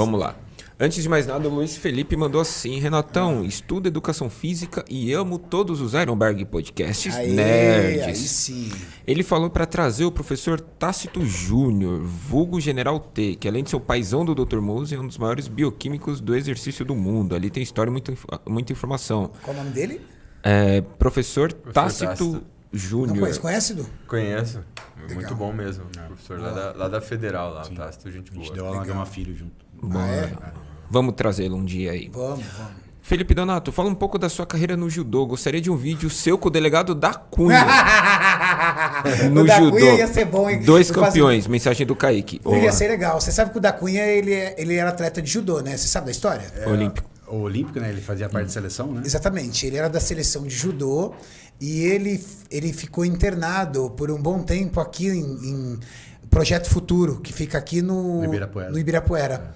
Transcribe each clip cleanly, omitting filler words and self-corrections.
Vamos lá. Antes de mais nada, o Luiz Felipe mandou assim: Renatão, estudo educação física e amo todos os Ironberg podcasts nerds. Aí sim. Ele falou para trazer o professor Tácito Júnior, vulgo General T, que além de ser o paizão do Dr. Mouse, é um dos maiores bioquímicos do exercício do mundo. Ali tem história e muita informação. Qual o nome dele? Professor Tácito Júnior. Não conhece, Edu? Conheço. Legal. Muito bom mesmo. Professor lá da Federal, lá, Tácito, gente A gente boa. deu aula na Gama Filho junto. Vamos trazê-lo um dia aí. Vamos. Felipe Donato, fala um pouco da sua carreira no judô. Gostaria de um vídeo seu com o delegado da Cunha. No o da judô. Cunha ia ser bom, hein? 2 campeões, mensagem do Kaique. Ia ser legal. Você sabe que o da Cunha, ele era atleta de judô, né? Você sabe da história? Olímpico. O Olímpico, né? Ele fazia parte da seleção, né? Exatamente. Ele era da seleção de judô e ele ficou internado por um bom tempo aqui em Projeto Futuro, que fica aqui no Ibirapuera.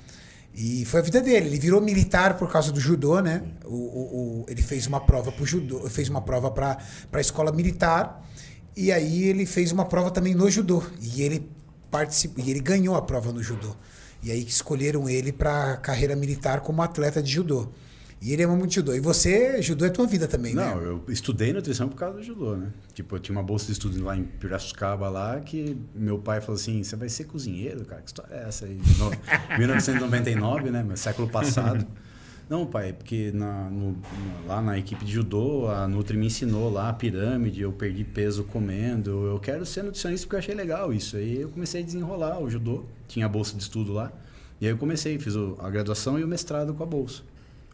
E foi a vida dele. Ele virou militar por causa do judô, né? Ele fez uma prova pro judô, fez uma prova para a escola militar. E aí ele fez uma prova também no judô. E ele ganhou a prova no judô. E aí escolheram ele para carreira militar como atleta de judô. E ele ama muito judô. E você, judô é tua vida também, né? Não, eu estudei nutrição por causa do judô, né? Tipo, eu tinha uma bolsa de estudo lá em Piracicaba lá, que meu pai falou assim, você vai ser cozinheiro, cara? Que história é essa aí? 1999, né? Meu século passado. Não, pai, porque lá na equipe de judô, a Nutri me ensinou lá a pirâmide, eu perdi peso comendo. Eu quero ser nutricionista porque eu achei legal isso. Aí eu comecei a desenrolar o judô, tinha a bolsa de estudo lá. E aí eu fiz a graduação e o mestrado com a bolsa.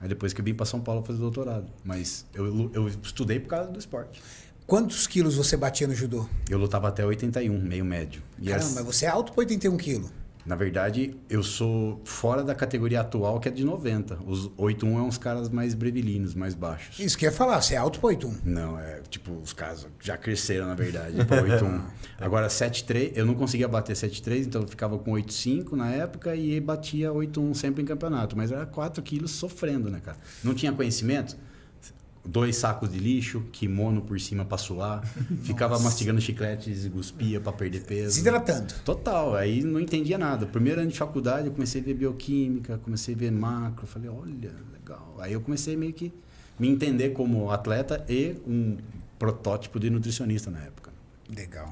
Aí depois que eu vim para São Paulo fazer doutorado. Mas eu estudei por causa do esporte. Quantos quilos você batia no judô? Eu lutava até 81, meio médio. Caramba, mas você é alto para 81 quilos. Na verdade, eu sou fora da categoria atual, que é de 90. Os 81 é uns caras mais brevilíneos, mais baixos. Isso que eu ia falar, você é alto para 81. Não, tipo, os caras já cresceram, na verdade, para 81. Agora, 7,3, eu não conseguia bater 7,3, então eu ficava com 8,5 na época e batia 8,1 sempre em campeonato. Mas era 4 quilos sofrendo, né, cara? Não tinha conhecimento. 2 sacos de lixo, kimono por cima pra suar, ficava mastigando chicletes e cuspia pra perder peso. Desidratando. Total, aí não entendia nada. Primeiro ano de faculdade eu comecei a ver bioquímica, comecei a ver macro, falei, olha, legal. Aí eu comecei meio que me entender como atleta e um protótipo de nutricionista na época. Legal.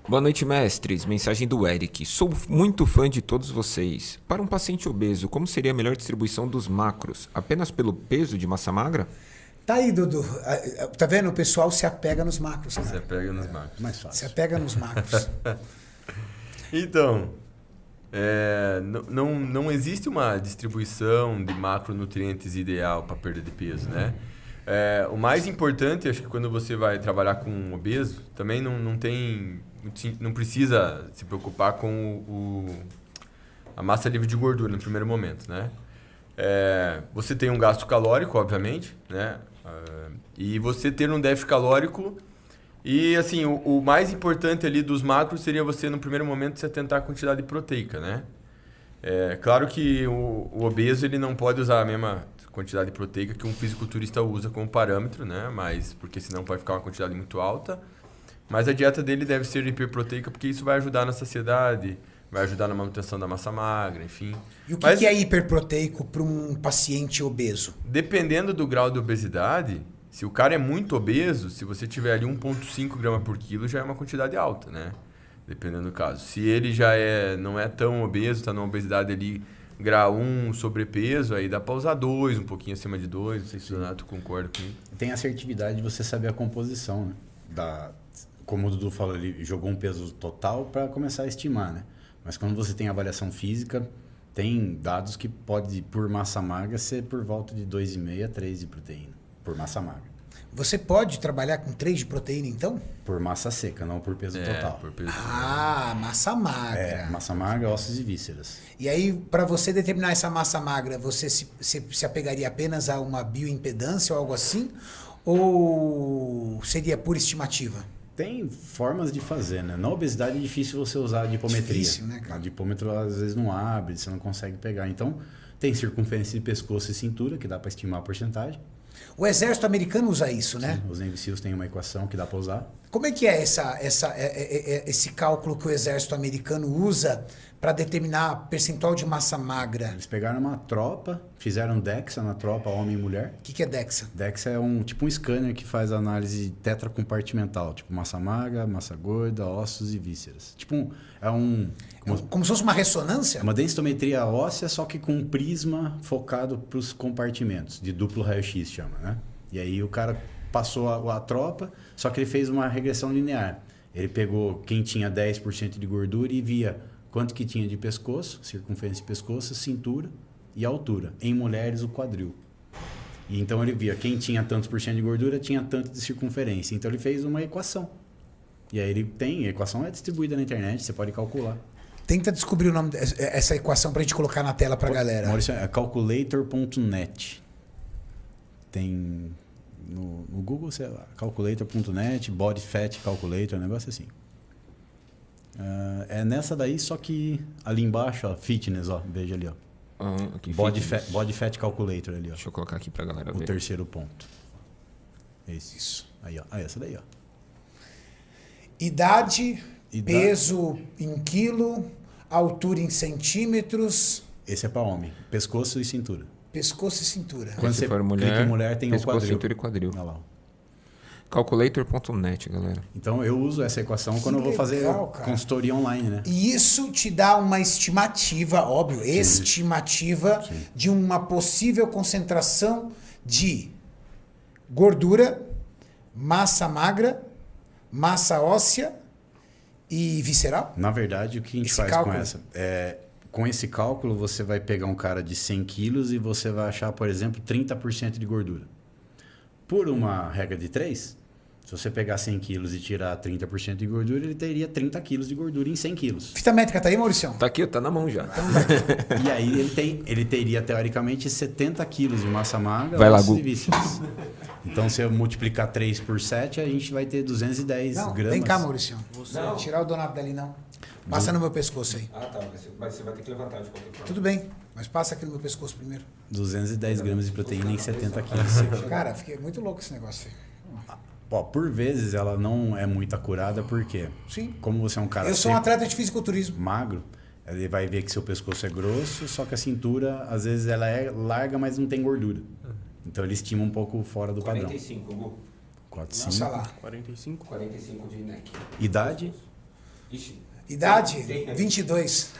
Boa noite, mestres. Mensagem do Eric. Sou muito fã de todos vocês. Para um paciente obeso, como seria a melhor distribuição dos macros? Apenas pelo peso de massa magra? Tá aí, Dudu. Tá vendo? O pessoal se apega nos macros, cara. Se apega nos macros. Mais fácil. Se apega nos macros. Então, não existe uma distribuição de macronutrientes ideal para perda de peso, né? O mais importante, acho que quando você vai trabalhar com um obeso, também não precisa se preocupar com a massa livre de gordura no primeiro momento, né? Você tem um gasto calórico, obviamente, né? E você ter um déficit calórico. E assim, o mais importante ali dos macros seria você, no primeiro momento, se atentar à quantidade proteica, né? Claro que o obeso ele não pode usar a mesma quantidade proteica que um fisiculturista usa como parâmetro, né? Mas, porque senão pode ficar uma quantidade muito alta. Mas a dieta dele deve ser hiperproteica, porque isso vai ajudar na saciedade, vai ajudar na manutenção da massa magra, enfim. E o que é hiperproteico para um paciente obeso? Dependendo do grau de obesidade, se o cara é muito obeso, se você tiver ali 1,5 grama por quilo, já é uma quantidade alta, né? Dependendo do caso. Se ele já não é tão obeso, está numa obesidade ali, grau 1, sobrepeso, aí dá para usar 2, um pouquinho acima de 2, não sei se o Donato concorda comigo. Tem a assertividade de você saber a composição, né? Como o Dudu falou, ele jogou um peso total para começar a estimar, né? Mas quando você tem avaliação física, tem dados que pode, por massa magra, ser por volta de 2,5 a 3 de proteína, por massa magra. Você pode trabalhar com 3 de proteína, então? Por massa seca, não por peso total. Por peso Massa magra. Massa magra, ossos e vísceras. E aí, para você determinar essa massa magra, você se apegaria apenas a uma bioimpedância ou algo assim? Ou seria pura estimativa? Tem formas de fazer, né? Na obesidade é difícil você usar a adipometria. Difícil, né, cara? A adipômetro às vezes não abre, você não consegue pegar. Então, tem circunferência de pescoço e cintura, que dá para estimar a porcentagem. O exército americano usa isso, né? Sim, os Navy SEALs têm uma equação que dá para usar. Como é que é esse cálculo que o exército americano usa para determinar percentual de massa magra? Eles pegaram uma tropa, fizeram DEXA na tropa, homem e mulher. O que é DEXA? DEXA é um scanner que faz análise tetracompartimental, tipo massa magra, massa gorda, ossos e vísceras. Como se fosse uma ressonância? É uma densitometria óssea, só que com um prisma focado para os compartimentos, de duplo raio-x chama, né? E aí o cara passou a tropa, só que ele fez uma regressão linear. Ele pegou quem tinha 10% de gordura e via quanto que tinha de pescoço, circunferência de pescoço, cintura e altura. Em mulheres, o quadril. E então ele via quem tinha tantos por cento de gordura, tinha tanto de circunferência. Então ele fez uma equação. E aí a equação é distribuída na internet, você pode calcular. Tenta descobrir o nome dessa equação para a gente colocar na tela para a galera. Maurício, é calculator.net. Tem no Google, sei lá, calculator.net, body fat calculator, um negócio assim. É nessa daí, só que ali embaixo, ó, fitness, ó, veja ali, ó. Aqui, body fat calculator ali, ó. Deixa eu colocar aqui pra galera O ver. terceiro ponto. Isso. Aí, ó. Essa daí, ó. Idade, peso em quilo, altura em centímetros. Esse é para homem. Pescoço e cintura. Pescoço e cintura. Quando você for clica em mulher, tem o pescoço, quadril. cintura e quadril. Olha lá. Calculator.net, galera. Então eu uso essa equação quando eu vou fazer consultoria online, né? E isso te dá uma estimativa, óbvio, estimativa de uma possível concentração de gordura, massa magra, massa óssea e visceral? Na verdade, o que a gente faz com essa? Com esse cálculo, você vai pegar um cara de 100 quilos e você vai achar, por exemplo, 30% de gordura. Por uma regra de 3, se você pegar 100 quilos e tirar 30% de gordura, ele teria 30 quilos de gordura em 100 quilos. Fita métrica tá aí, Mauricião? Tá aqui, tá na mão já. E aí ele teria, teoricamente, 70 quilos de massa magra, vai lá, ossos e vísceras. Então, se eu multiplicar 3 por 7, a gente vai ter 210 gramas. Vem cá, Mauricião. Não tirar o Donato dali, não. Passa no meu pescoço aí. Ah, tá. Mas você vai ter que levantar de qualquer forma. Tudo bem, mas passa aqui no meu pescoço primeiro. 210 gramas de proteína em 70 quilos. Cara, fiquei muito louco esse negócio aí. Ó, por vezes ela não é muito acurada, porque Sim. como você é um cara Eu sou um atleta de fisiculturismo. magro, ele vai ver que seu pescoço é grosso, só que a cintura, às vezes, ela é larga, mas não tem gordura. Então ele estima um pouco fora do padrão. 45, Gu. 45. Nossa lá. 45? 45 de neck. Idade? Ixi. Idade, 22.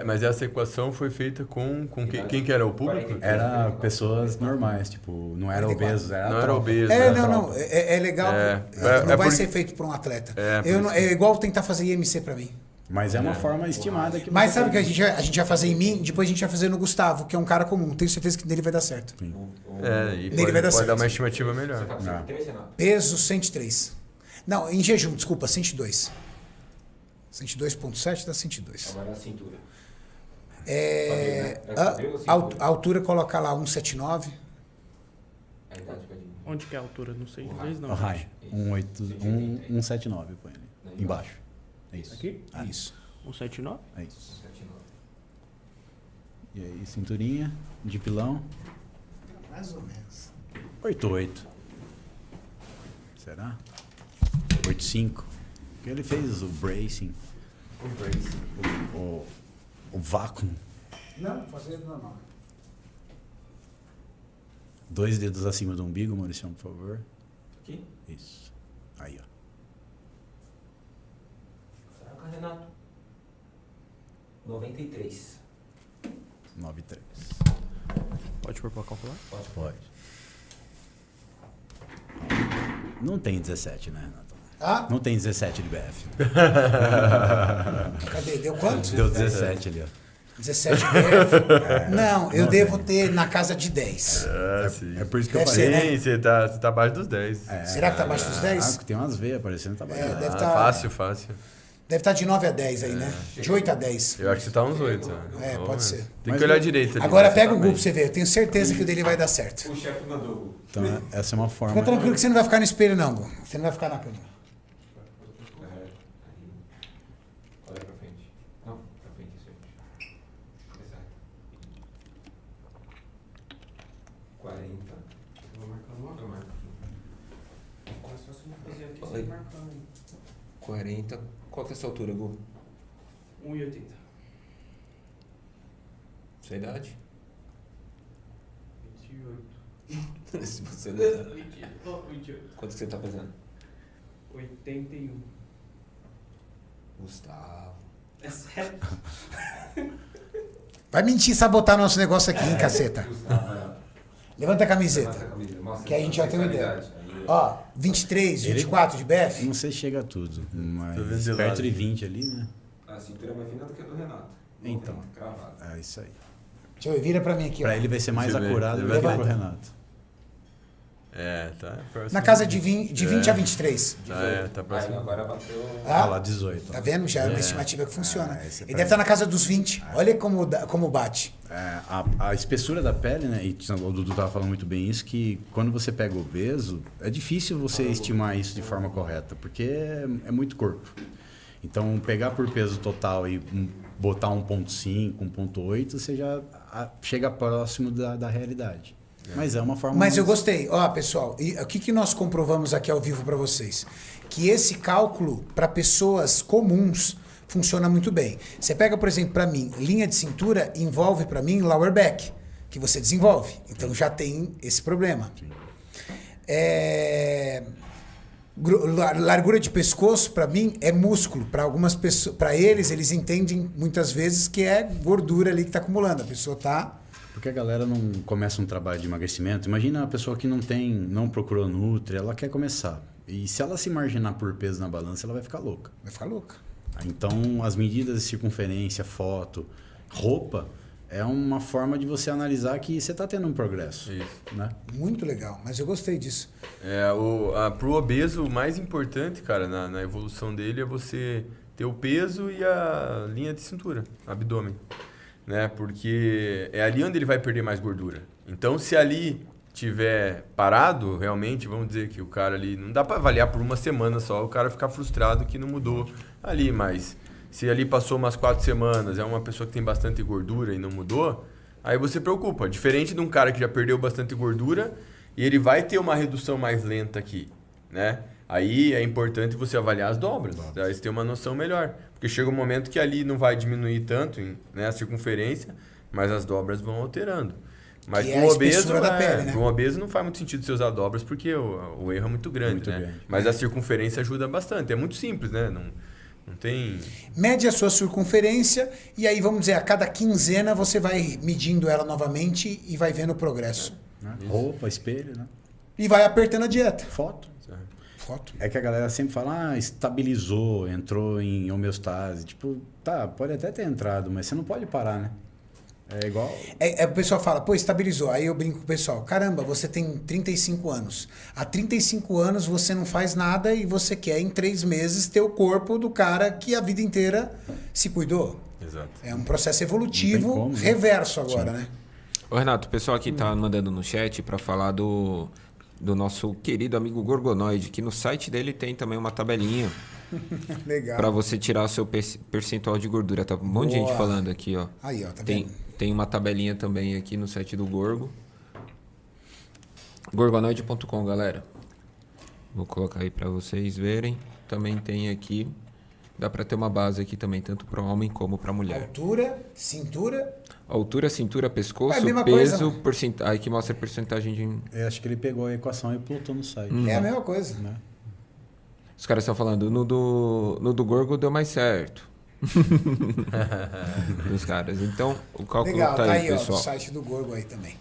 Mas essa equação foi feita com quem que era o público? Era pessoas normais, tipo, não era 44. obeso, era Não era tropa. obeso. Não. É legal. Não vai ser feito por um atleta. É igual tentar fazer IMC pra mim. Mas é uma forma estimada que Mas você sabe o que tem. a gente vai fazer em mim? Depois a gente vai fazer no Gustavo, que é um cara comum. Tenho certeza que nele vai dar certo. E Nele vai dar pode dar certo. uma estimativa melhor. Peso 103. Não, em jejum, desculpa, 102. 102,7 dá 102. Agora a cintura. A altura coloca lá 179. A idade pode ir. Onde que é a altura? Não sei inglês, não. O high, 179 põe ali, embaixo. É isso. Aqui? Isso. 179? É isso. E aí, cinturinha, de pilão, Mais ou menos. 88. Será? 85. Porque ele fez o bracing, o vácuo. Não, fazer normal. 2 dedos acima do umbigo, Maurício, por favor. Aqui? Isso. Aí, ó. Fraca, Renato. 93. 93. Pode pôr pra calcular? Pode. Não tem 17, né, Renato? Ah, Não tem 17 de BF. cadê? Deu quanto? Deu 17 ali, ó. 17 BF? Não, eu devo ter na casa de 10. Sim. É por isso que Deve eu ser, falei. né? Sim, você tá abaixo dos 10. Será que tá abaixo dos 10? Tem umas veias aparecendo, tá bacana. Deve tá, Fácil. deve estar de 9 a 10 aí, né? De 8 a 10. Eu acho que você tá uns 8. Pode ser. Tem que olhar direito ali. Agora mas pega tá o Google bem. pra você ver. Eu tenho certeza que o dele vai dar certo. O chefe mandou. Então, essa é uma forma. Fica tranquilo que você não vai ficar no espelho, não, Gu. Você não vai ficar na câmera. Olha pra frente. Não, pra frente, isso aí. Exato. 40. Oi. 40. Qual que é a sua altura, Gu? 1,80. Sua idade? 28. Se você não... 28. Quanto que você tá pesando? 81. Gustavo. É sério? Vai mentir e sabotar nosso negócio aqui, hein, caceta? Levanta a camiseta. Que a gente já tem uma ideia. Ó, 23, 24 de BF? Não sei se chega a tudo, mas de perto lado. de 20 ali, né? A cintura é mais fina do que a do Renato. Então. Cravado. É isso aí. Deixa eu ver, vira pra mim aqui, ó. Pra ele vai ser mais Deixa eu ver. acurado do que Levanta. pro Renato. Tá próximo. Na casa de 20 a 23. Tá próximo. Agora bateu... Ah, Olha lá, 18. tá vendo? Já é uma estimativa que funciona. esse é Ele pra deve estar na casa dos 20. Olha como bate. A espessura da pele, né? E o Dudu estava falando muito bem isso, que quando você pega obeso, é difícil você estimar isso de forma correta, porque é muito corpo. Então, pegar por peso total e botar 1,5, 1,8, você já chega próximo da realidade. Mas é uma forma... Mas eu gostei. Ó, pessoal, e o que nós comprovamos aqui ao vivo para vocês? Que esse cálculo, para pessoas comuns, funciona muito bem. Você pega, por exemplo, para mim, linha de cintura envolve para mim lower back, que você desenvolve. Então já tem esse problema. Largura de pescoço, para mim, é músculo. Para algumas pessoas, para eles entendem muitas vezes que é gordura ali que está acumulando. A pessoa está... Porque a galera não começa um trabalho de emagrecimento. Imagina uma pessoa que não procurou Nutri, ela quer começar. E se ela se marginar por peso na balança, ela vai ficar louca. Vai ficar louca. Então, as medidas de circunferência, foto, roupa, é uma forma de você analisar que você está tendo um progresso. Isso. Né? Muito legal, mas eu gostei disso. Pro obeso, o mais importante, cara, na evolução dele é você ter o peso e a linha de cintura, abdômen. Né? Porque é ali onde ele vai perder mais gordura. Então, se ali tiver parado, realmente, vamos dizer que o cara ali... Não dá para avaliar por uma semana só, o cara ficar frustrado que não mudou ali, mas se ali passou umas 4 semanas, é uma pessoa que tem bastante gordura e não mudou, aí você preocupa. Diferente de um cara que já perdeu bastante gordura e ele vai ter uma redução mais lenta aqui, né? Aí é importante você avaliar as dobras, aí você tem uma noção melhor. Porque chega um momento que ali não vai diminuir tanto, né, a circunferência, mas as dobras vão alterando. Mas Que com é a o obeso, espessura da pele, né? com o obeso não faz muito sentido você usar dobras porque o erro é muito grande, Muito né? grande. Mas a circunferência ajuda bastante. É muito simples, né? Não tem... Mede a sua circunferência e aí, vamos dizer, a cada quinzena você vai medindo ela novamente e vai vendo o progresso. Né? Roupa, espelho, né? E vai apertando a dieta. Foto. Foto. É que a galera sempre fala, estabilizou, entrou em homeostase. Tipo, tá, pode até ter entrado, mas você não pode parar, né? É igual... O pessoal fala, pô, estabilizou. Aí eu brinco com o pessoal, caramba, você tem 35 anos. Há 35 anos você não faz nada e você quer em 3 meses ter o corpo do cara que a vida inteira se cuidou. Exato. É um processo evolutivo Não tem como, né? reverso agora, né? Ô, Renato, o pessoal aqui tá mandando no chat para falar do nosso querido amigo Gorgonoide, que no site dele tem também uma tabelinha Legal. para você tirar o seu percentual de gordura. Tá um monte de gente Boa. falando aqui, ó. Aí, ó, tá Tem, vendo? tem uma tabelinha também aqui no site do Gorgo. Gorgonoide.com, galera. Vou colocar aí para vocês verem. Também tem aqui. Dá para ter uma base aqui também, tanto para homem como para mulher. Altura, cintura. Altura, cintura, pescoço, É a mesma coisa, peso, né? porcentagem. Aí que mostra a porcentagem de... Eu acho que ele pegou a equação e plotou no site. É a mesma coisa. Né? Os caras estão falando, no do Gorgo deu mais certo. Dos caras. Então, o cálculo Legal, tá aí, ó, pessoal. o site do Gorgo aí também.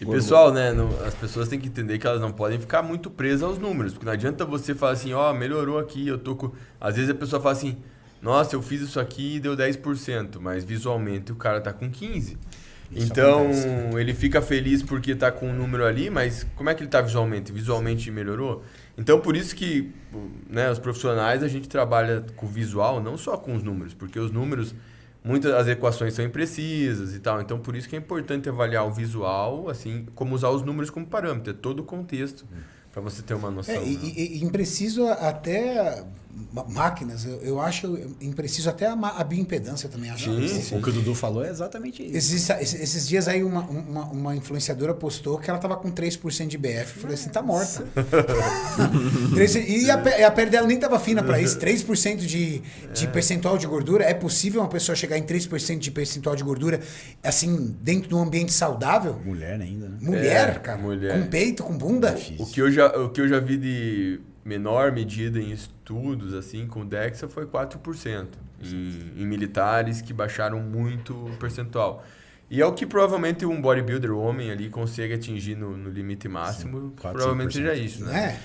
E pessoal, né, as pessoas têm que entender que elas não podem ficar muito presas aos números, porque não adianta você falar assim, ó, melhorou aqui, eu tô com... Às vezes a pessoa fala assim, nossa, eu fiz isso aqui e deu 10%, mas visualmente o cara tá com 15%. Então, ele fica feliz porque tá com um número ali, mas como é que ele tá visualmente? Visualmente melhorou? Então, por isso que, né, os profissionais, a gente trabalha com o visual, não só com os números, porque os números... Muitas das equações são imprecisas e tal, então por isso que é importante avaliar o visual, assim, como usar os números como parâmetro, é todo o contexto para você ter uma noção. E impreciso até máquinas, eu acho impreciso, até a bioimpedância também acho. Sim. O que o Dudu falou é exatamente isso. Esses dias aí uma influenciadora postou que ela tava com 3% de BF. Eu falei assim, tá morta. E a pele dela nem tava fina para isso. 3% de percentual de gordura. É possível uma pessoa chegar em 3% de percentual de gordura, assim, dentro de um ambiente saudável? Mulher ainda, né? Mulher, cara. Mulher. Com peito, com bunda. O que eu já vi de menor medida em estudos, assim, com DEXA foi 4%. Em militares que baixaram muito o percentual. E é o que provavelmente um bodybuilder, o homem ali, consegue atingir no limite máximo. 4, provavelmente 5%. Seja isso, né?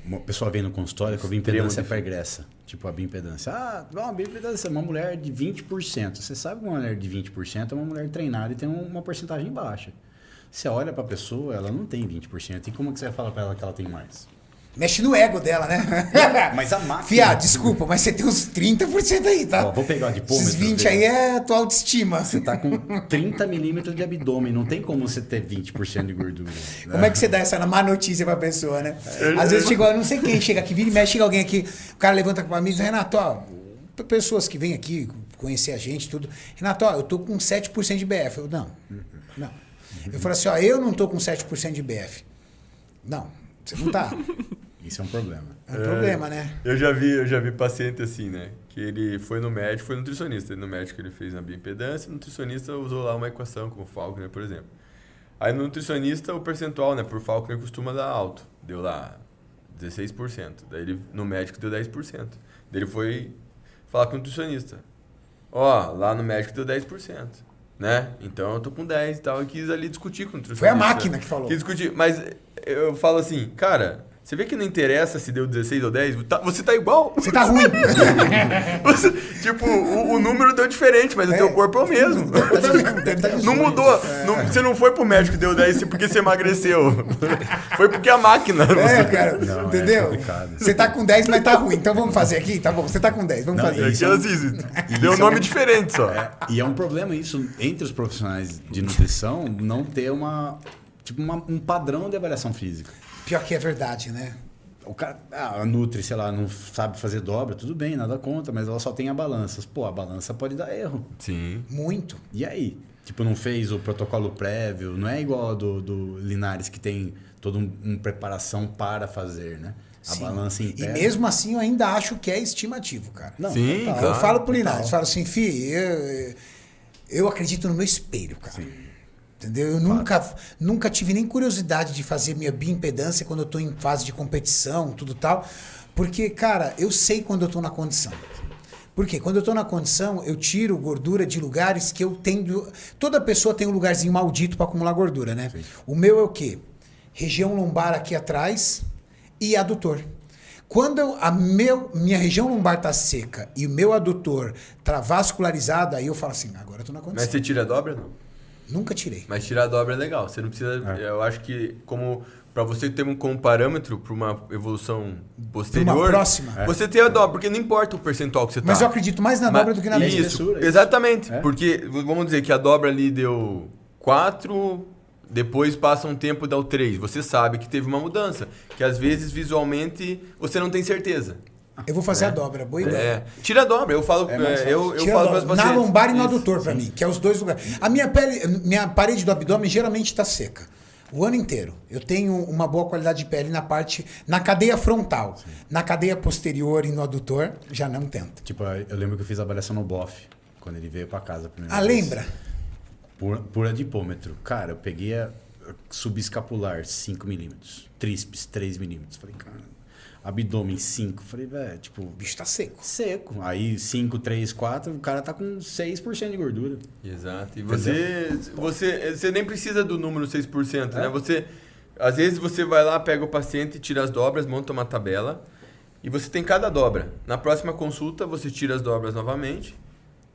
Uma pessoa vem no consultório com a bioimpedância pregressa. Tipo a bioimpedância. A bioimpedância é uma mulher de 20%. Você sabe que uma mulher de 20% é uma mulher treinada e tem uma porcentagem baixa. Você olha pra pessoa, ela não tem 20%. E como que você vai falar pra ela que ela tem mais? Mexe no ego dela, né? Mas a máquina... Fia, desculpa, mas você tem uns 30% aí, tá? Ó, vou pegar de dipômetro. Esses 20 aí é tua autoestima. Você tá com 30 milímetros de abdômen. Não tem como você ter 20% de gordura. Né? Como é que você dá essa má notícia pra pessoa, né? Às vezes chegou, eu não sei quem chega aqui, vira e mexe, chega alguém aqui, o cara levanta pra mim e diz, Renato, ó, pessoas que vêm aqui conhecer a gente, tudo. Renato, ó, eu tô com 7% de BF. Eu, não. Eu falo assim, ó, eu não tô com 7% de BF. Não, você não tá. Isso é um problema. É um problema, né? Eu já vi paciente assim, né? Que ele foi no médico, foi nutricionista. No médico ele fez a bioimpedância, o nutricionista usou lá uma equação como Faulkner, por exemplo. Aí no nutricionista o percentual, né, por Faulkner costuma dar alto. Deu lá 16%. Daí ele, no médico deu 10%. Daí ele foi falar com o nutricionista. Ó, lá no médico deu 10%. Né? Então eu tô com 10 e tal. Eu quis ali discutir com o nutricionista. Foi a máquina que falou. Quis discutir. Mas eu falo assim, cara... Você vê que não interessa se deu 16 ou 10, você tá igual. Você tá ruim. Tipo, o número deu diferente, mas o teu corpo é o mesmo. Não mudou. Você não foi pro médico que deu 10 porque você emagreceu. Foi porque a máquina... cara, não, entendeu? Você tá com 10, mas tá ruim. Então vamos fazer aqui? Tá bom, você tá com 10, vamos fazer. Isso assim, deu nome diferente só. E é um problema isso, entre os profissionais de nutrição, não ter um padrão de avaliação física. Pior que é verdade, né? O cara, a Nutri, sei lá, não sabe fazer dobra, tudo bem, nada contra, mas ela só tem a balança. Pô, a balança pode dar erro. Sim. Muito. E aí? Tipo, não fez o protocolo prévio, não é igual ao do Linares, que tem toda uma preparação para fazer, né? A balança em pé. E mesmo assim eu ainda acho que é estimativo, cara. Não, sim, total, eu falo pro Linares, falo assim, eu acredito no meu espelho, cara. Sim. Entendeu? Eu nunca tive nem curiosidade de fazer minha bioimpedância quando eu tô em fase de competição, tudo tal. Porque, cara, eu sei quando eu tô na condição. Por quê? Quando eu tô na condição, eu tiro gordura de lugares que eu tenho... Toda pessoa tem um lugarzinho maldito para acumular gordura, né? Sim. O meu é o quê? Região lombar aqui atrás e adutor. Quando minha região lombar tá seca e o meu adutor tá vascularizado, aí eu falo assim, agora eu tô na condição. Mas você tira a dobra, não? Nunca tirei. Mas tirar a dobra é legal. Você não precisa... Eu acho que para você ter como parâmetro para uma evolução posterior... Uma próxima. Você ter a dobra, porque não importa o percentual que você tá. Mas eu acredito mais na dobra do que na espessura. Exatamente. Porque vamos dizer que a dobra ali deu 4, depois passa um tempo, dá o 3. Você sabe que teve uma mudança. Que às vezes, visualmente, você não tem certeza. Eu vou fazer a dobra, boa ideia. Tira a dobra, eu falo, eu falo para os pacientes. Na lombar e no adutor para mim, que é os dois lugares. A minha parede do abdômen geralmente está seca. O ano inteiro. Eu tenho uma boa qualidade de pele na cadeia frontal. Sim. Na cadeia posterior e no adutor, já não tento. Tipo, eu lembro que eu fiz a avaliação no BOF, quando ele veio para casa. Lembra? Por adipômetro. Cara, eu peguei a subescapular 5 milímetros, tríceps 3 milímetros. Falei, cara... Abdômen 5. Falei, velho, tipo... O bicho tá seco. Seco. Aí 5, 3, 4, o cara tá com 6% de gordura. Exato. E você nem precisa do número 6%, né? Às vezes você vai lá, pega o paciente, tira as dobras, monta uma tabela e você tem cada dobra. Na próxima consulta, você tira as dobras novamente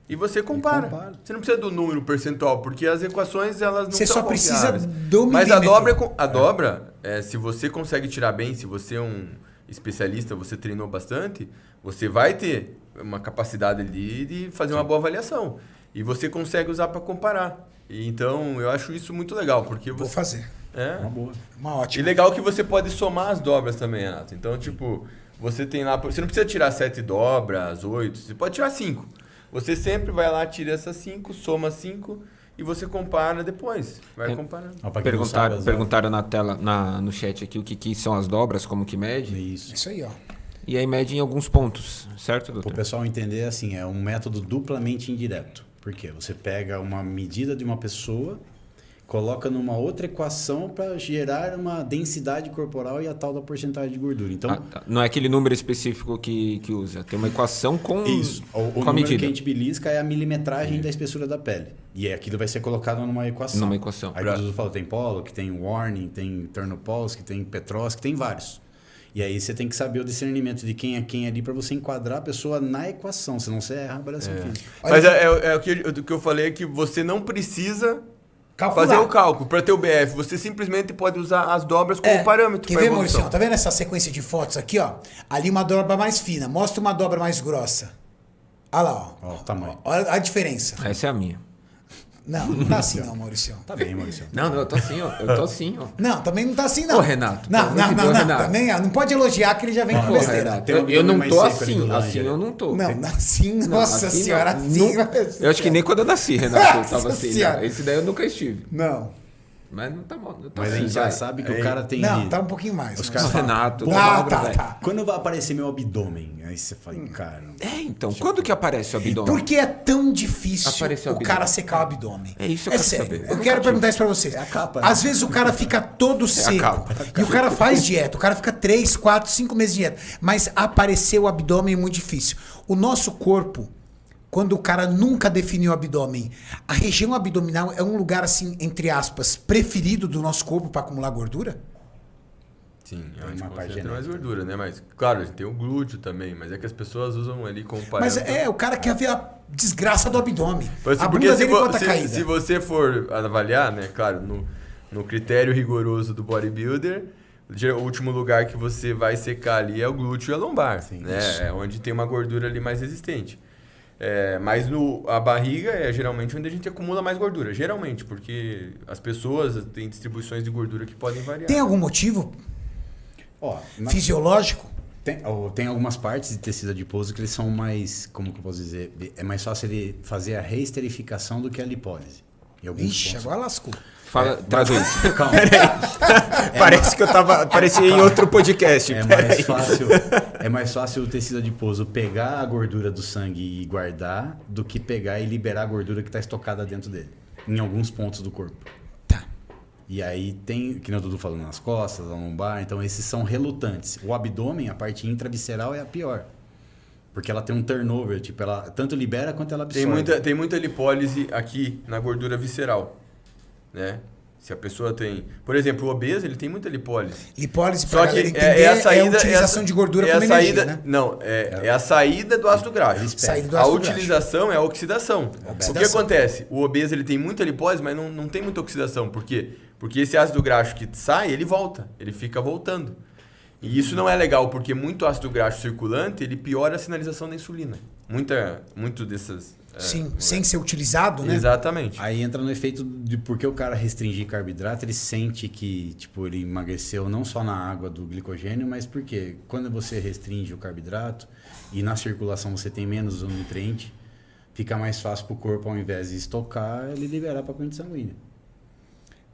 e você compara. Você não precisa do número percentual, porque as equações, elas não são só precisa do milímetro. Mas a dobra, se você consegue tirar bem, se você é um... especialista, você treinou bastante, você vai ter uma capacidade ali de fazer uma boa avaliação. E você consegue usar para comparar. E então, eu acho isso muito legal, porque você... Vou fazer. É uma boa. Uma ótima. E legal que você pode somar as dobras também, Renato. Então, tipo, você tem lá... Você não precisa tirar 7 dobras, 8, você pode tirar 5. Você sempre vai lá, tira essas 5, soma 5 e você compara depois. Vai comparando. Perguntaram na tela, no chat aqui o que são as dobras, como que mede. Isso aí, ó. E aí mede em alguns pontos, certo, doutor? Para o pessoal entender, assim, é um método duplamente indireto. Por quê? Você pega uma medida de uma pessoa, coloca numa outra equação para gerar uma densidade corporal e a tal da porcentagem de gordura. Então, não é aquele número específico que usa. Tem uma equação com, isso. O com a número medida. que a gente belisca é a milimetragem da espessura da pele. E aquilo vai ser colocado numa equação. Numa equação. Aí o Jesus falou, tem Pollock, tem Warning, tem Ternopolsky, tem Petrosky, tem vários. E aí você tem que saber o discernimento de quem é quem ali para você enquadrar a pessoa na equação, senão você erra a avaliação física. Mas o que eu falei é que você não precisa Calcular. fazer o cálculo para ter o BF. Você simplesmente pode usar as dobras como parâmetro. Quer ver, Maurício? Tá vendo essa sequência de fotos aqui, ó? Ali uma dobra mais fina. Mostra uma dobra mais grossa. Olha lá, ó. Ó, o tamanho. Olha a diferença. Essa é a minha. Não tá assim não, Maurício. Tá bem, Maurício. Não, eu tô assim, ó. Eu tô assim, ó. Não, também não tá assim não. Ô, Renato. Não, pelo amor de Deus, Renato. também, ó, não pode elogiar que ele já vem com Pô, besteira. Renato, Tem um eu não mais tô seco ali assim. do lado, Assim né? eu não tô. Não, assim, nossa assim senhora, não. assim. Eu acho que nem quando eu nasci, Renato, eu Nossa tava assim. Senhora. Não. Esse daí eu nunca estive. Não. Mas não tá bom. Eu tô Mas a assim, gente já vai. sabe que o cara tem... Não, tá um pouquinho mais. Os mas- caras falam, Renato, "Pô, tá, velho, tá. Quando vai aparecer meu abdômen? Aí você fala, cara... É, então, quando que aparece o abdômen? Por que é tão difícil Apareceu o o cara abdômen. secar o abdômen? É isso que eu quero sério. saber. Eu nunca quero tive. perguntar isso pra vocês. É a capa, né? Às vezes o cara fica todo seco. capa. E o cara faz dieta. O cara fica 3, 4, 5 meses de dieta. Mas aparecer o abdômen é muito difícil. O nosso corpo, quando o cara nunca definiu o abdômen, a região abdominal é um lugar, assim, entre aspas, preferido do nosso corpo para acumular gordura? Sim, Tem a gente uma parte concentra mais genética. gordura, né? Mas, claro, a gente tem o glúteo também, mas é que as pessoas usam ali como Mas parâmetro. o cara quer ver a desgraça do abdômen. Mas, A porque bunda dele quanto tá se caída. você for avaliar, né, claro, no critério rigoroso do bodybuilder, o último lugar que você vai secar ali é o glúteo e a lombar, Sim, né? isso. É onde tem uma gordura ali mais resistente. Mas a barriga é geralmente onde a gente acumula mais gordura, geralmente, porque as pessoas têm distribuições de gordura que podem variar. Tem algum motivo Ó, fisiológico? Tem algumas partes de tecido adiposo que eles são mais, como que eu posso dizer, é mais fácil ele fazer a reesterificação do que a lipólise. Em alguns Ixi, pontos. agora lascou. Fala, traduz. Calma. Parece que eu tava. Parecia em outro podcast. É mais fácil o tecido adiposo pegar a gordura do sangue e guardar do que pegar e liberar a gordura que está estocada dentro dele. Em alguns pontos do corpo. Tá. E aí tem, que nem o Dudu falou, nas costas, na lombar, então esses são relutantes. O abdômen, a parte intravisceral, é a pior. Porque ela tem um turnover, tipo, ela tanto libera quanto ela absorve. Tem muita lipólise aqui na gordura visceral, né? Se a pessoa tem... Por exemplo, o obeso, ele tem muita lipólise. Lipólise, Só pra que galera entender, é a saída... a utilização de gordura é como a saída, energia, né? Não, é a saída do ácido graxo. Saída do A ácido graxo. utilização é a oxidação. O que Oxidação. acontece? O obeso ele tem muita lipólise, mas não tem muita oxidação. Por quê? Porque esse ácido graxo que sai, ele volta. Ele fica voltando. E isso não é legal, porque muito ácido graxo circulante, ele piora a sinalização da insulina. Muito dessas... Sim, sem ser utilizado, né? Exatamente. Aí entra no efeito de porque o cara restringir carboidrato, ele sente que tipo, ele emagreceu não só na água do glicogênio, mas porque quando você restringe o carboidrato e na circulação você tem menos um nutriente, fica mais fácil para o corpo, ao invés de estocar, ele liberar para a corrente sanguínea.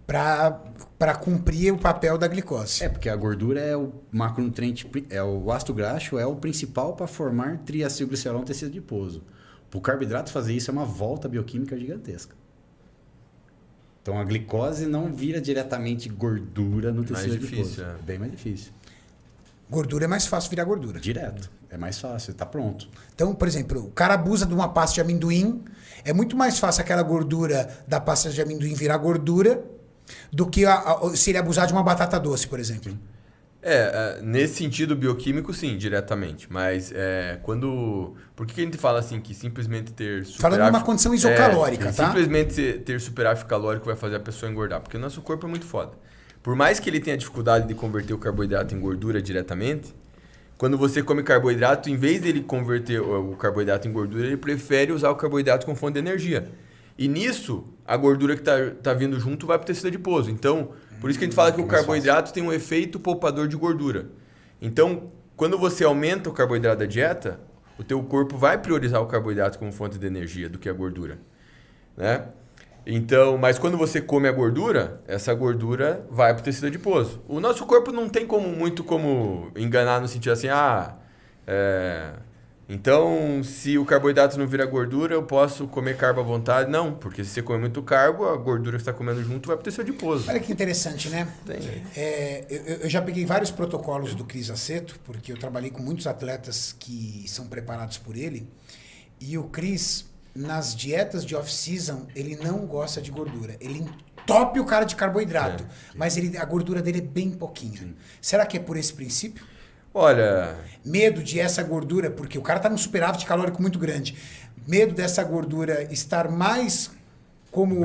Para cumprir o papel da glicose. É, porque a gordura é o macronutriente, o ácido graxo é o principal para formar triacilglicerol no tecido adiposo. Para o carboidrato fazer isso é uma volta bioquímica gigantesca. Então a glicose não vira diretamente gordura no tecido adiposo. difícil, É bem mais difícil. Gordura é mais fácil virar gordura. Direto. É mais fácil, está pronto. Então, por exemplo, o cara abusa de uma pasta de amendoim, é muito mais fácil aquela gordura da pasta de amendoim virar gordura do que se ele abusar de uma batata doce, por exemplo. Nesse sentido bioquímico, sim, diretamente. Mas quando... Por que a gente fala assim que simplesmente ter superávit... Falando numa condição isocalórica, tá? Simplesmente ter superávit calórico vai fazer a pessoa engordar. Porque o nosso corpo é muito foda. Por mais que ele tenha dificuldade de converter o carboidrato em gordura diretamente, quando você come carboidrato, em vez dele converter o carboidrato em gordura, ele prefere usar o carboidrato como fonte de energia. E nisso, a gordura que tá vindo junto vai para o tecido adiposo. Então, por isso que a gente fala que o carboidrato tem um efeito poupador de gordura. Então, quando você aumenta o carboidrato da dieta, o teu corpo vai priorizar o carboidrato como fonte de energia do que a gordura, né? Então, mas quando você come a gordura, essa gordura vai para o tecido adiposo. O nosso corpo não tem muito como enganar no sentido assim, então se o carboidrato não vira gordura, eu posso comer carbo à vontade. Não, porque se você comer muito carbo, a gordura que você está comendo junto vai para o tecido adiposo. Olha que interessante, né? Eu já peguei vários protocolos do Cris Aceto, porque eu trabalhei com muitos atletas que são preparados por ele, e o Cris... Nas dietas de off-season, ele não gosta de gordura. Ele entope o cara de carboidrato. Mas a gordura dele é bem pouquinha. Sim. Será que é por esse princípio? Olha... Medo de essa gordura, porque o cara tá num superávit calórico muito grande. Medo dessa gordura estar mais como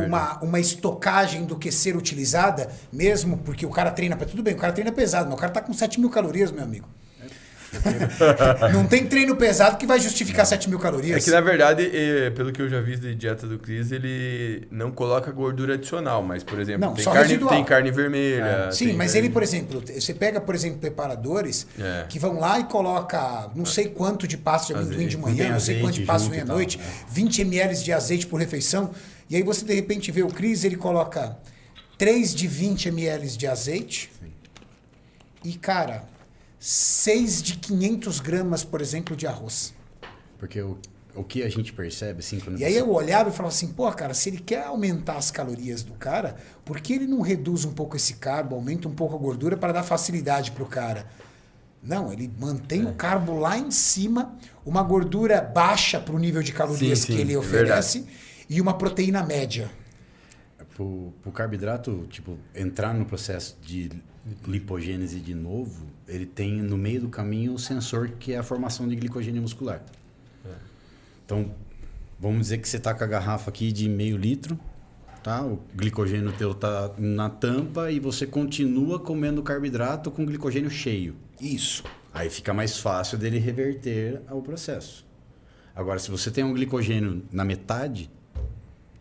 uma estocagem do que ser utilizada, mesmo porque o cara treina... Tudo bem, o cara treina pesado, mas o cara tá com 7.000 calorias, meu amigo. Não tem treino pesado que vai justificar 7.000 calorias. É que, na verdade, pelo que eu já vi de dieta do Cris, ele não coloca gordura adicional, mas, por exemplo, não, tem carne vermelha. Sim, mas ele, por exemplo, você pega, por exemplo, preparadores que vão lá e coloca não sei quanto de pasta de amendoim de manhã, não sei quanto de pasta de meia-noite, 20 ml de azeite por refeição, e aí você, de repente, vê o Cris, ele coloca 3 de 20 ml de azeite e, cara... 6 de 500 gramas, por exemplo, de arroz. Porque o que a gente percebe, assim... Quando e aí eu olhava e falava assim, pô, cara, se ele quer aumentar as calorias do cara, por que ele não reduz um pouco esse carbo, aumenta um pouco a gordura para dar facilidade pro cara? Não, ele mantém o carbo lá em cima, uma gordura baixa pro nível de calorias que ele oferece e uma proteína média. Pro carboidrato, tipo, entrar no processo de lipogênese de novo, ele tem no meio do caminho o sensor que é a formação de glicogênio muscular. Então, vamos dizer que você tá com a garrafa aqui de meio litro, tá? O glicogênio teu tá na tampa e você continua comendo carboidrato com glicogênio cheio. Isso. Aí fica mais fácil dele reverter ao processo. Agora, se você tem um glicogênio na metade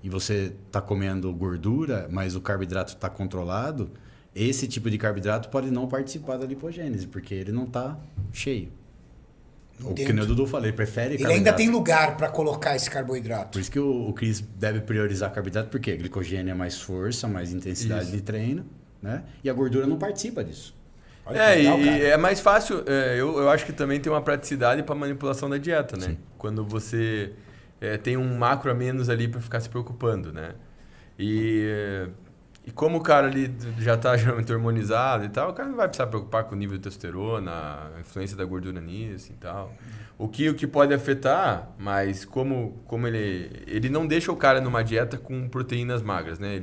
e você está comendo gordura, mas o carboidrato está controlado, esse tipo de carboidrato pode não participar da lipogênese, porque ele não está cheio. O que o Dudu falou, ele prefere carboidrato. Ele ainda tem lugar para colocar esse carboidrato. Por isso que o Cris deve priorizar carboidrato, porque glicogênio é mais força, mais intensidade de treino, né? E a gordura não participa disso. Legal, e é mais fácil, eu acho que também tem uma praticidade para manipulação da dieta, né? Sim. Quando você tem um macro a menos ali para ficar se preocupando, né? E como o cara ali já está geralmente hormonizado e tal, o cara não vai precisar preocupar com o nível de testosterona, a influência da gordura nisso e tal. O que pode afetar, mas como ele não deixa o cara numa dieta com proteínas magras, né?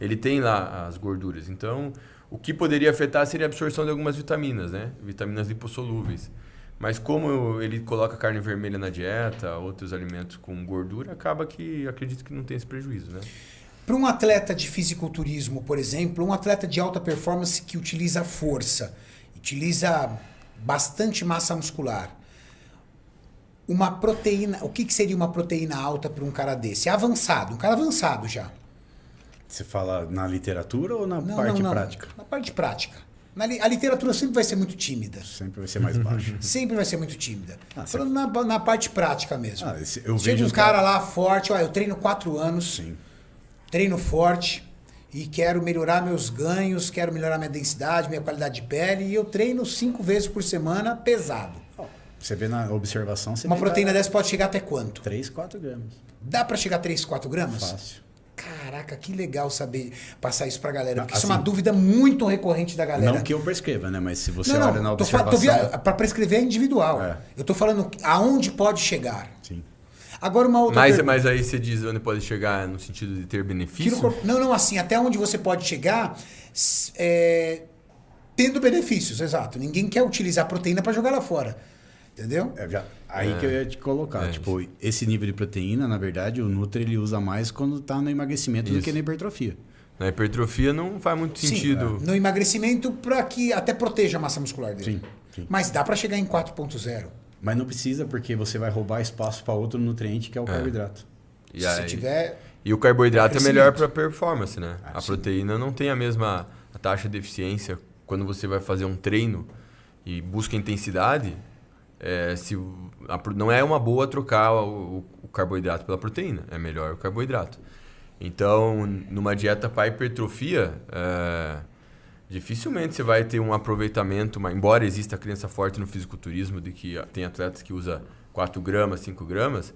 Ele tem lá as gorduras. Então, o que poderia afetar seria a absorção de algumas vitaminas, né? Vitaminas lipossolúveis. Mas como ele coloca carne vermelha na dieta, outros alimentos com gordura, acaba que acredito que não tem esse prejuízo, né? Para um atleta de fisiculturismo, por exemplo, um atleta de alta performance que utiliza força, utiliza bastante massa muscular, uma proteína, o que seria uma proteína alta para um cara desse? Um cara avançado já. Você fala na literatura ou na parte prática? Na parte prática. A literatura sempre vai ser muito tímida. Sempre vai ser mais baixa. Sempre vai ser muito tímida. Falando na parte prática mesmo. Eu Chega vejo um cara lá forte, eu treino 4 anos, Sim. treino forte e quero melhorar meus ganhos, quero melhorar minha densidade, minha qualidade de pele, e eu treino 5 vezes por semana pesado. Você vê na observação... Uma proteína dessa pode chegar até quanto? 3, 4 gramas. Dá para chegar a 3, 4 gramas? Fácil. Caraca, que legal saber passar isso pra galera. Porque isso é uma dúvida muito recorrente da galera. Não que eu prescreva, né? Mas se você olha na observação... Para prescrever é individual. Eu tô falando aonde pode chegar. Sim. Agora uma outra pergunta. Mas aí você diz onde pode chegar no sentido de ter benefício? Não, assim, até onde você pode chegar tendo benefícios, exato. Ninguém quer utilizar proteína para jogar lá fora. Entendeu? Aí que eu ia te colocar. Tipo, esse nível de proteína, na verdade, o Nutri ele usa mais quando tá no emagrecimento do que na hipertrofia. Na hipertrofia não faz muito sentido. No emagrecimento, para que até proteja a massa muscular dele. Sim. Mas dá para chegar em 4.0. Mas não precisa, porque você vai roubar espaço para outro nutriente, que é o carboidrato. E o carboidrato é melhor para performance, né? A proteína não tem a mesma taxa de eficiência quando você vai fazer um treino e busca intensidade, não é uma boa trocar o carboidrato pela proteína, é melhor o carboidrato. Então, numa dieta para hipertrofia, dificilmente você vai ter um aproveitamento, embora exista a crença forte no fisiculturismo de que tem atletas que usam 4 gramas, 5 gramas,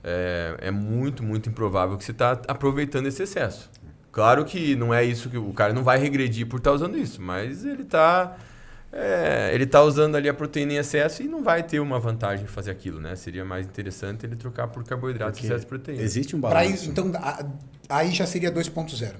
é muito, muito improvável que você está aproveitando esse excesso. Claro que não é isso que o cara não vai regredir por estar usando isso, mas ele tá usando ali a proteína em excesso e não vai ter uma vantagem em fazer aquilo, né? Seria mais interessante ele trocar por carboidrato e excesso de proteína. Existe um balanço. Então, aí já seria 2.0.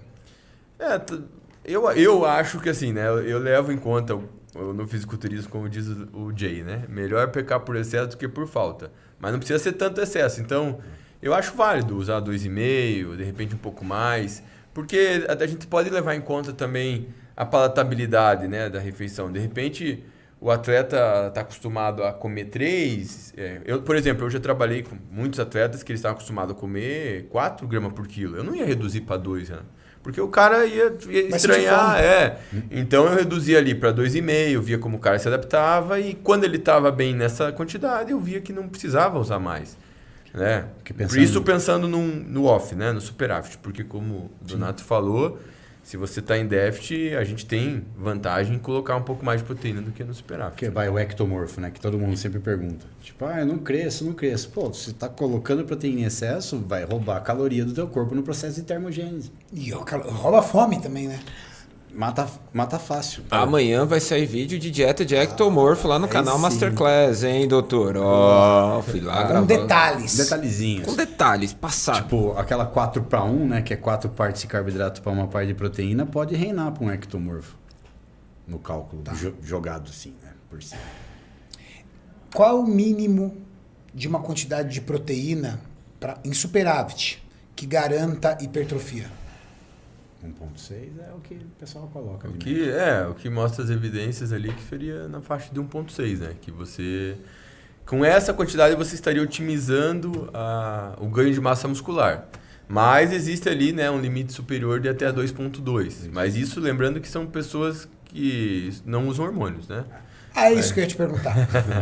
Eu acho que assim, né? Eu levo em conta no fisiculturismo, como diz o Jay, né? Melhor pecar por excesso do que por falta. Mas não precisa ser tanto excesso. Então, eu acho válido usar 2,5, de repente um pouco mais. Porque a gente pode levar em conta também a palatabilidade, né, da refeição. De repente, o atleta está acostumado a comer 3. Por exemplo, eu já trabalhei com muitos atletas que eles estavam acostumados a comer 4 gramas por quilo. Eu não ia reduzir para 2, né? Porque o cara ia estranhar. Então eu reduzia ali para 2,5, via como o cara se adaptava. E quando ele estava bem nessa quantidade, eu via que não precisava usar mais. Né? Por isso pensando no off, né? No superávit, porque como o Donato falou, se você está em déficit, a gente tem vantagem em colocar um pouco mais de proteína do que no superávit. Que vai o ectomorfo, né? Que todo mundo sempre pergunta. Tipo, eu não cresço. Pô, se você está colocando proteína em excesso, vai roubar a caloria do teu corpo no processo de termogênese. E rouba fome também, né? Mata fácil. Amanhã vai sair vídeo de dieta de ectomorfo lá no canal sim. Masterclass, hein, doutor? Fui lá Com detalhes. Detalhezinhos. Com detalhes, passado. Tipo, aquela 4:1, né? Que é 4 partes de carboidrato para uma parte de proteína, pode reinar para um ectomorfo. No cálculo, jogado assim, né? Por cima. Qual o mínimo de uma quantidade de proteína em superávit que garanta hipertrofia? 1.6 é o que o pessoal coloca. O que mostra as evidências ali que seria na faixa de 1.6, né? Que você... Com essa quantidade você estaria otimizando o ganho de massa muscular. Mas existe ali, né, um limite superior de até 2.2. Mas isso lembrando que são pessoas que não usam hormônios, né? É isso que eu ia te perguntar.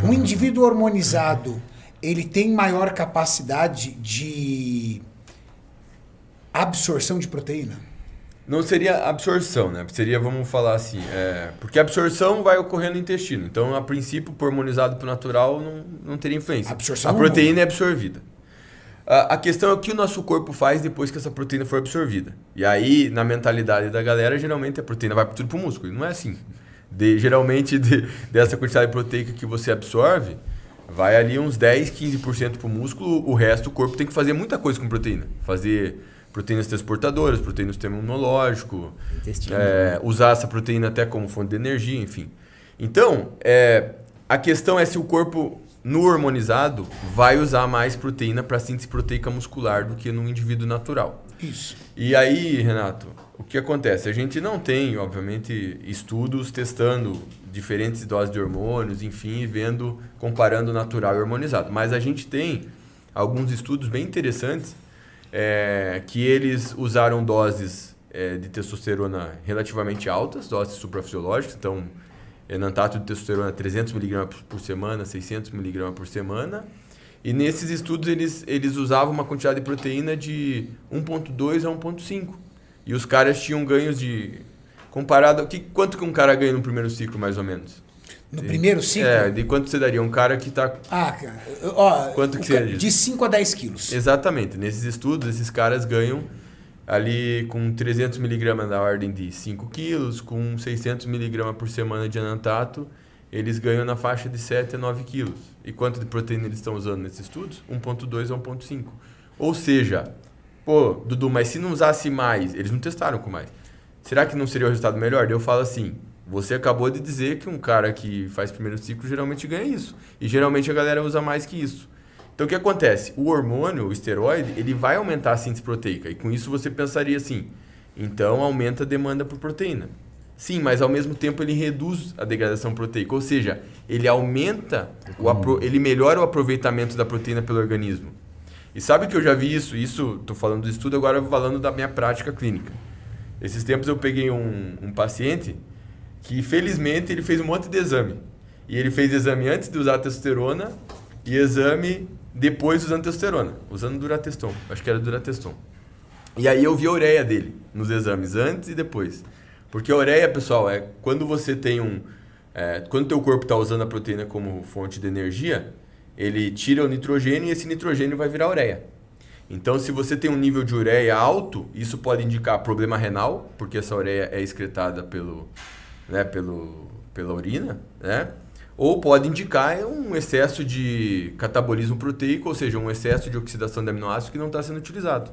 Um indivíduo hormonizado, ele tem maior capacidade de absorção de proteína? Não seria absorção, né? Seria, vamos falar assim, porque a absorção vai ocorrer no intestino. Então, a princípio, por hormonizado para o natural, não teria influência. A proteína é absorvida. A questão é o que o nosso corpo faz depois que essa proteína for absorvida. E aí, na mentalidade da galera, geralmente a proteína vai tudo para o músculo. E não é assim. Geralmente, dessa quantidade proteica que você absorve, vai ali uns 10, 15% para o músculo. O resto, o corpo tem que fazer muita coisa com proteína. Fazer proteínas transportadoras, proteína do sistema imunológico, usar essa proteína até como fonte de energia, enfim. Então, a questão é se o corpo, no hormonizado, vai usar mais proteína para síntese proteica muscular do que no indivíduo natural. Isso. E aí, Renato, o que acontece? A gente não tem, obviamente, estudos testando diferentes doses de hormônios, enfim, comparando natural e hormonizado. Mas a gente tem alguns estudos bem interessantes que eles usaram doses de testosterona relativamente altas, doses suprafisiológicas, então enantato de testosterona 300 mg por semana, 600 mg por semana, e nesses estudos eles usavam uma quantidade de proteína de 1.2 a 1.5, e os caras tinham ganhos comparado, quanto que um cara ganha no primeiro ciclo mais ou menos? No primeiro ciclo? De quanto você daria? Um cara que está... quanto que seria? De 5 a 10 quilos. Exatamente. Nesses estudos, esses caras ganham ali com 300 mg da ordem de 5 quilos, com 600 mg por semana de enantato, eles ganham na faixa de 7 a 9 quilos. E quanto de proteína eles estão usando nesses estudos? 1.2 a 1.5. Ou seja, Dudu, mas se não usasse mais, eles não testaram com mais, será que não seria o resultado melhor? Eu falo assim... Você acabou de dizer que um cara que faz primeiro ciclo geralmente ganha isso. E geralmente a galera usa mais que isso. Então o que acontece? O hormônio, o esteroide, ele vai aumentar a síntese proteica. E com isso você pensaria assim, então aumenta a demanda por proteína. Sim, mas ao mesmo tempo ele reduz a degradação proteica. Ou seja, ele aumenta, ele melhora o aproveitamento da proteína pelo organismo. E sabe que eu já vi isso? Isso, estou falando do estudo, agora falando da minha prática clínica. Esses tempos eu peguei um paciente... que felizmente ele fez um monte de exame. E ele fez exame antes de usar a testosterona e exame depois usando testosterona, usando Durateston. Acho que era Durateston. E aí eu vi a ureia dele nos exames, antes e depois. Porque a ureia, pessoal, é quando você tem quando o teu corpo está usando a proteína como fonte de energia, ele tira o nitrogênio e esse nitrogênio vai virar ureia. Então, se você tem um nível de ureia alto, isso pode indicar problema renal, porque essa ureia é excretada pela urina, né? Ou pode indicar um excesso de catabolismo proteico, ou seja, um excesso de oxidação de aminoácidos que não está sendo utilizado.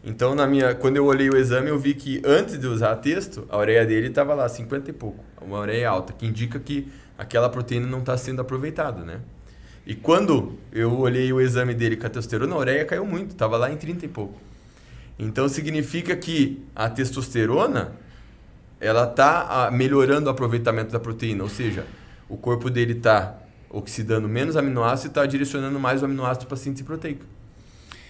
Então, quando eu olhei o exame, eu vi que antes de usar a testo, a ureia dele estava lá, 50 e pouco. Uma ureia alta, que indica que aquela proteína não está sendo aproveitada, né? E quando eu olhei o exame dele com a testosterona, a ureia caiu muito, estava lá em 30 e pouco. Então, significa que a testosterona, ela está melhorando o aproveitamento da proteína, ou seja, o corpo dele está oxidando menos aminoácidos e está direcionando mais o aminoácido para a síntese proteica.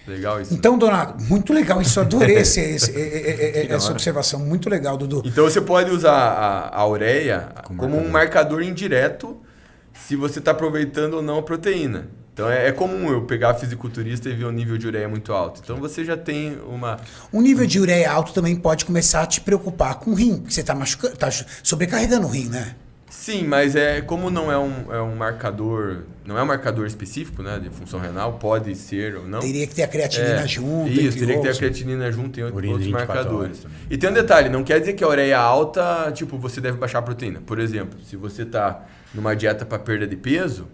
Legal isso. Então, Donato, muito legal isso. Adorei essa observação. Muito legal, Dudu. Então, você pode usar a ureia como um marcador indireto se você está aproveitando ou não a proteína. Então, é comum eu pegar fisiculturista e ver um nível de ureia muito alto. Então, você já tem uma... Um nível de ureia alto também pode começar a te preocupar com o rim, porque você está sobrecarregando o rim, né? Sim, mas como não é um marcador, não é um marcador específico, né, de função renal, pode ser ou não. Teria que ter a creatinina junto. Isso, teria que ter a creatinina junto em outros marcadores. E tem um detalhe, não quer dizer que a ureia alta, tipo, você deve baixar a proteína. Por exemplo, se você está numa dieta para perda de peso,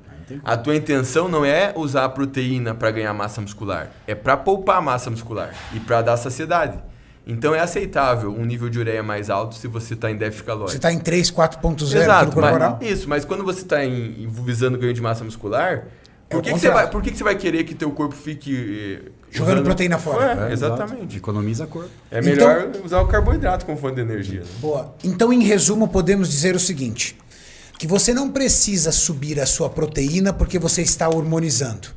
a tua intenção não é usar a proteína para ganhar massa muscular, é para poupar massa muscular e para dar saciedade. Então é aceitável um nível de ureia mais alto se você está em déficit calórico. Você está em 3, 4.0 Exato, corporal? mas quando você está visando ganho de massa muscular, por que você vai querer que teu corpo fique jogando proteína fora? Exatamente. Economiza corpo. É melhor usar o carboidrato como fonte de energia. Né? Boa. Então, em resumo, podemos dizer o seguinte, que você não precisa subir a sua proteína porque você está hormonizando.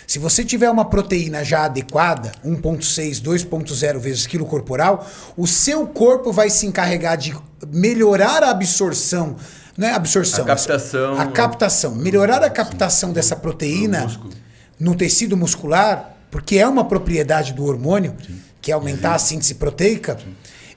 Se você tiver uma proteína já adequada, 1.6, 2.0 vezes quilo corporal, o seu corpo vai se encarregar de melhorar a absorção, não é absorção, a captação. Melhorar a captação dessa proteína no tecido muscular, porque é uma propriedade do hormônio, que é aumentar a síntese proteica,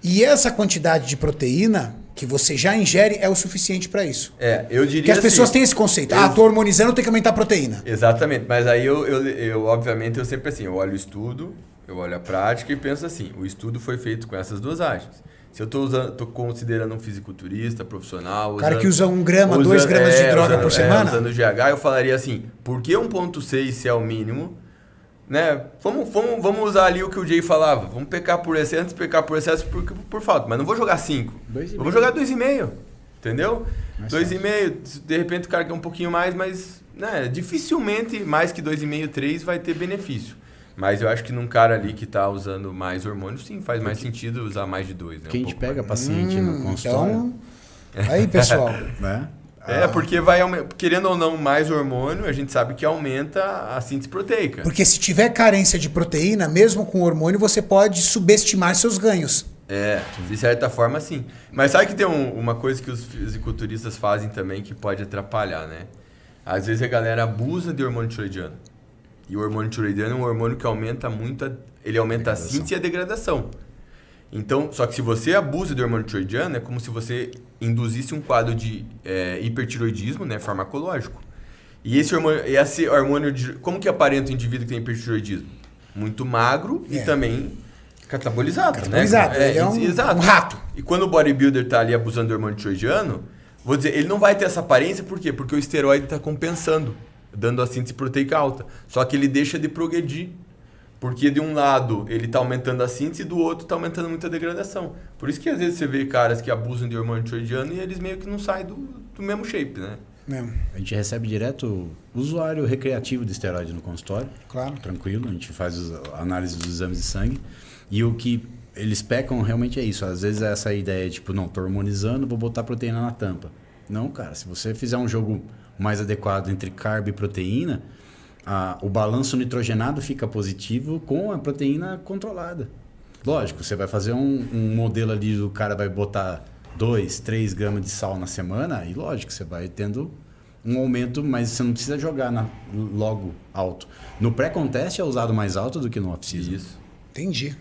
e essa quantidade de proteína que você já ingere é o suficiente para isso. Eu diria que as pessoas têm esse conceito. Tô hormonizando, tem que aumentar a proteína. Exatamente, mas aí eu obviamente, eu sempre assim, eu olho o estudo, eu olho a prática e penso assim, o estudo foi feito com essas dosagens. Se eu tô considerando um fisiculturista, profissional... Cara que usa 1 grama, 2 gramas de droga por semana? Usando GH, eu falaria assim, por que 1.6 se é o mínimo? Né? Vamos usar ali o que o Jay falava. Vamos pecar por excesso, antes de pecar por excesso por falta. Mas não vou jogar 5. Vamos jogar 2,5. Entendeu? 2,5. De repente o cara quer um pouquinho mais, mas né, dificilmente mais que 2,5, 3 vai ter benefício. Mas eu acho que num cara ali que está usando mais hormônio, sim, faz mais sentido usar mais de 2. Né? Que a gente pega paciente no consultório. Então, aí pessoal... Porque querendo ou não, mais hormônio, a gente sabe que aumenta a síntese proteica. Porque se tiver carência de proteína, mesmo com hormônio, você pode subestimar seus ganhos. De certa forma, sim. Mas sabe que tem uma coisa que os fisiculturistas fazem também que pode atrapalhar, né? Às vezes a galera abusa de hormônio tiroidiano. E o hormônio tiroidiano é um hormônio que aumenta muito, ele aumenta a síntese e a degradação. Então, só que se você abusa de hormônio tiroidiano, é como se você induzisse um quadro de hipertiroidismo, né, farmacológico. E esse hormônio como que aparenta o indivíduo que tem hipertiroidismo? Muito magro e também catabolizado. Né? Ele é um rato. E quando o bodybuilder está ali abusando do hormônio tiroidiano, vou dizer, ele não vai ter essa aparência, por quê? Porque o esteroide está compensando, dando a síntese proteica alta. Só que ele deixa de progredir. Porque de um lado ele está aumentando a síntese e do outro está aumentando muito a degradação. Por isso que às vezes você vê caras que abusam de hormônio tiroidiano e eles meio que não saem do mesmo shape, né? A gente recebe direto usuário recreativo de esteroide no consultório. Claro. Tranquilo, a gente faz a análise dos exames de sangue. E o que eles pecam realmente é isso. Às vezes é essa ideia, tipo, não, tô hormonizando, vou botar proteína na tampa. Não, cara, se você fizer um jogo mais adequado entre carbo e proteína... o balanço nitrogenado fica positivo com a proteína controlada. Lógico, você vai fazer um modelo ali, o cara vai botar 2, 3 gramas de sal na semana, e lógico, você vai tendo um aumento, mas você não precisa jogar logo alto. No pré-contest é usado mais alto do que no off-season. Isso. Entendi.